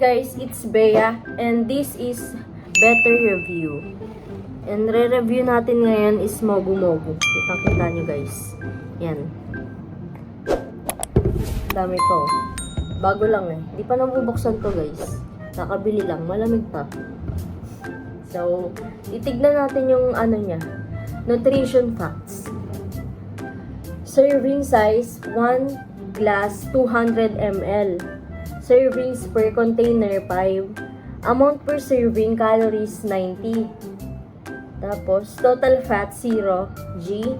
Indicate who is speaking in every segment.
Speaker 1: guys, it's Bea and this is Better Review. And re-review natin ngayon is Mogu Mogu. Kita-kita nyo guys. Yan. Dami to. Bago lang eh. Di pa nabubuksan to guys. Nakabili lang. Malamig pa. So, titignan natin yung ano niya. Nutrition facts. Serving size 1 glass 200 ml. Servings per container 5. Amount per serving calories 90. Tapos total fat 0 g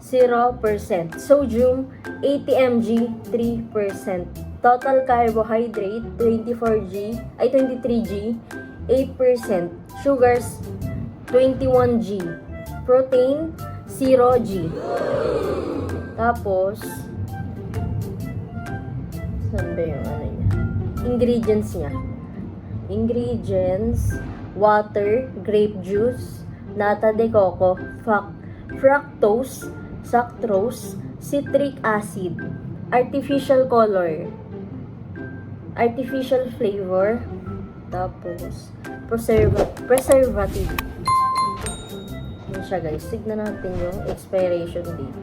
Speaker 1: 0%. Sodium 80 mg 3%. Total carbohydrate 23 g 8%. Sugars 21 g. Protein 0 g. Tapos saan ba yung ano niya? Ingredients niya. Ingredients, water, grape juice, nata de coco, fructose, sucrose, citric acid, artificial color, artificial flavor, tapos preservative. Yan siya guys. Tignan natin yung expiration date.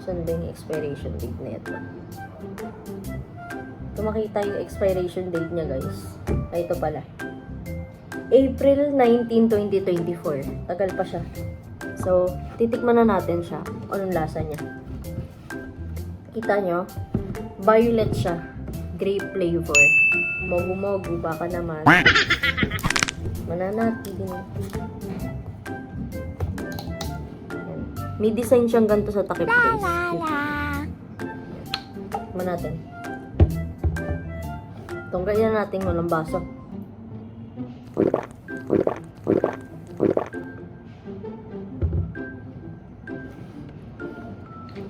Speaker 1: Saan ba yung expiration date na ito? Makita yung expiration date niya guys. Ay, ito pala. April 19, 2024. Tagal pa siya. So, titikman na natin siya. Anong lasa niya. Kita nyo? Violet siya. Grape flavor. Mogu-mogu. Baka naman. Mananatin. May design siyang ganito sa takip guys. Tikman natin. Tunggayan natin walang baso.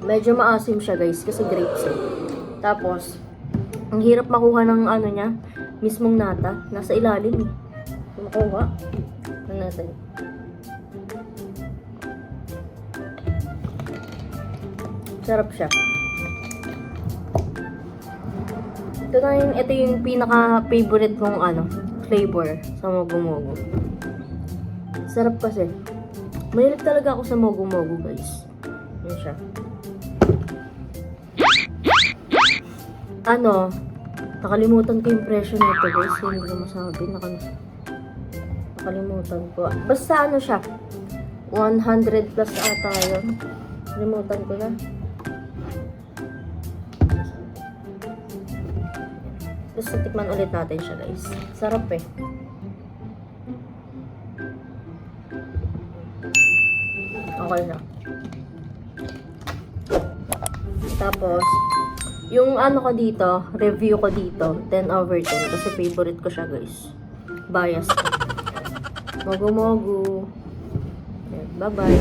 Speaker 1: Medyo maasim siya guys kasi grapes eh. Tapos, ang hirap makuha ng ano niya, mismong nata. Nasa ilalim eh. Makuha. Ano natin? Sarap siya. Ito yung pinaka-favorite kong ano, flavor sa Mogu Mogu. Sarap kasi. Mahilig talaga ako sa Mogu Mogu guys. Yan siya. Ano, nakalimutan ko yung presyo nito guys. Hindi ko masabi. Nakalimutan ko. Basta ano siya, 100 plus ata yun. Nakalimutan ko na. Gusto tikman ulit natin siya guys. Sarap eh. Okay na. Tapos, yung ano ko dito, review ko dito, 10 over 10. Kasi favorite ko siya guys. Bias ko. Mogu Mogu. Bye bye.